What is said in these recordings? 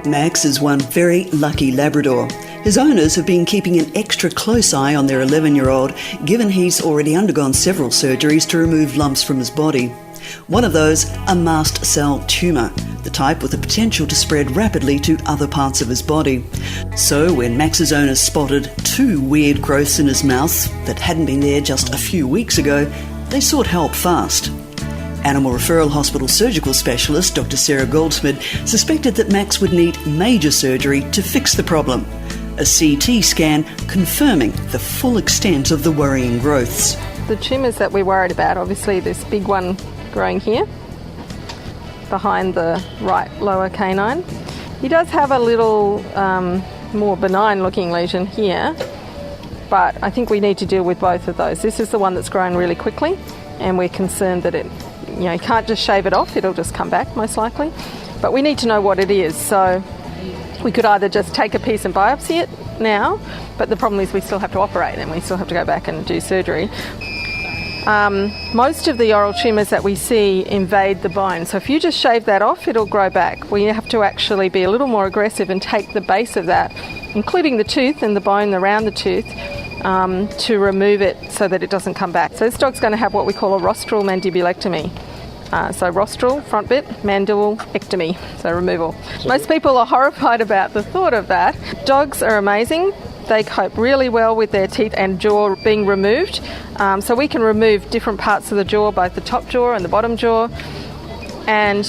Max is one very lucky Labrador. His owners have been keeping an extra close eye on their 11-year-old, given he's already undergone several surgeries to remove lumps from his body. One of those, a mast cell tumour, the type with the potential to spread rapidly to other parts of his body. So when Max's owners spotted 2 weird growths in his mouth that hadn't been there just a few weeks ago, they sought help fast. Animal Referral Hospital surgical specialist Dr Sarah Goldsmid suspected that Max would need major surgery to fix the problem. A CT scan confirming the full extent of the worrying growths. The tumours that we're worried about, obviously this big one growing here behind the right lower canine. He does have a little more benign looking lesion here, but I think we need to deal with both of those. This is the one that's grown really quickly, and we're concerned that you can't just shave it off, it'll just come back most likely. But we need to know what it is, so we could either just take a piece and biopsy it now, but the problem is we still have to operate and we still have to go back and do surgery. Most of the oral tumours that we see invade the bone, so if you just shave that off, it'll grow back. We have to actually be a little more aggressive and take the base of that, including the tooth and the bone around the tooth, to remove it so that it doesn't come back. So this dog's going to have what we call a rostral mandibulectomy. So rostral, front bit, mandibulectomy, so removal. Most people are horrified about the thought of that. Dogs are amazing. They cope really well with their teeth and jaw being removed. So we can remove different parts of the jaw, both the top jaw and the bottom jaw. And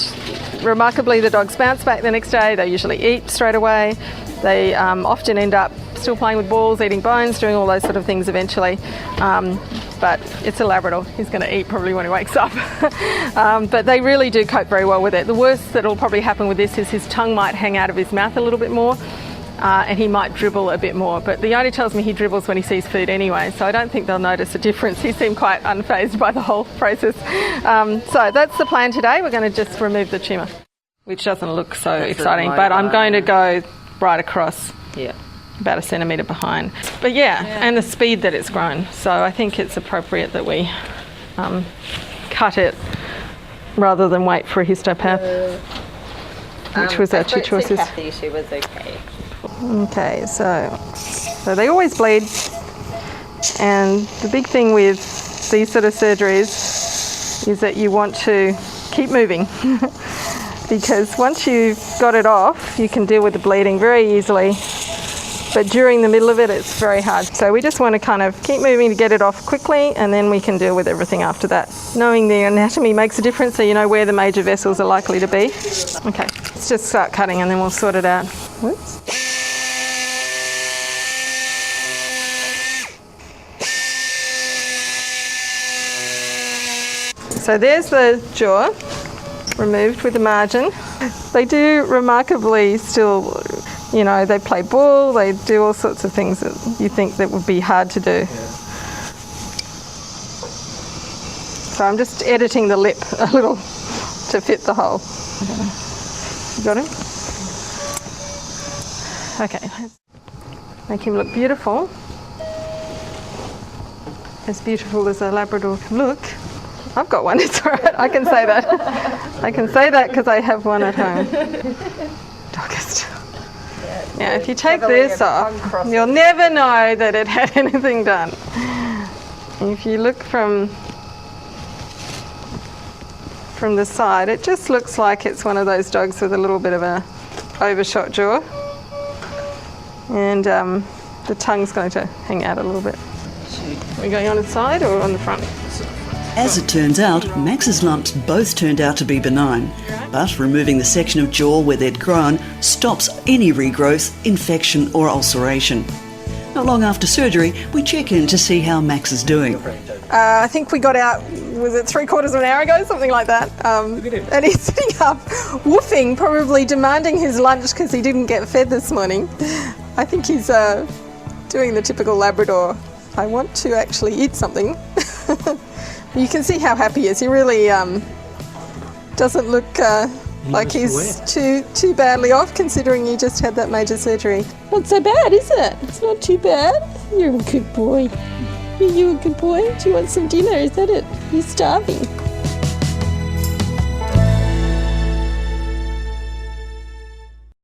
remarkably, the dogs bounce back the next day. They usually eat straight away. They often end up still playing with balls, eating bones, doing all those sort of things eventually. But it's a Labrador. He's going to eat probably when he wakes up. But they really do cope very well with it. The worst that will probably happen with this is his tongue might hang out of his mouth a little bit more. And he might dribble a bit more, but the owner tells me he dribbles when he sees food anyway, so I don't think they'll notice a difference. He seemed quite unfazed by the whole process. So that's the plan today. We're going to just remove the tumour, which doesn't look so exciting, but I'm going to go right across, about a centimetre behind. But and the speed that it's grown, so I think it's appropriate that we cut it rather than wait for a histopath, which was our two choices. Kathy, she was okay. Okay, so they always bleed, and the big thing with these sort of surgeries is that you want to keep moving because once you've got it off, you can deal with the bleeding very easily, but during the middle of it, it's very hard. So we just want to kind of keep moving to get it off quickly, and then we can deal with everything after that. Knowing the anatomy makes a difference, so you know where the major vessels are likely to be. Okay, let's just start cutting and then we'll sort it out. Whoops. So there's the jaw, removed with the margin. They do remarkably still, they play ball, they do all sorts of things that you think that would be hard to do. So I'm just editing the lip a little to fit the hole. You got him? Okay. Make him look beautiful. As beautiful as a Labrador can look. I've got one, it's all right, I can say that. I can say that because I have one at home. Doggist. Yeah, if you take this off, you'll never know that it had anything done. If you look from the side, it just looks like it's one of those dogs with a little bit of a overshot jaw. And the tongue's going to hang out a little bit. Are we going on the side or on the front? As it turns out, Max's lumps both turned out to be benign, but removing the section of jaw where they'd grown stops any regrowth, infection or ulceration. Not long after surgery, we check in to see how Max is doing. I think we got out, was it 3/4 of an hour ago, something like that. And he's sitting up, woofing, probably demanding his lunch because he didn't get fed this morning. I think he's doing the typical Labrador. I want to actually eat something. You can see how happy he is. He really doesn't look like he's too badly off, considering he just had that major surgery. Not so bad, is it? It's not too bad. You're a good boy. Are you a good boy? Do you want some dinner? Is that it? You're starving.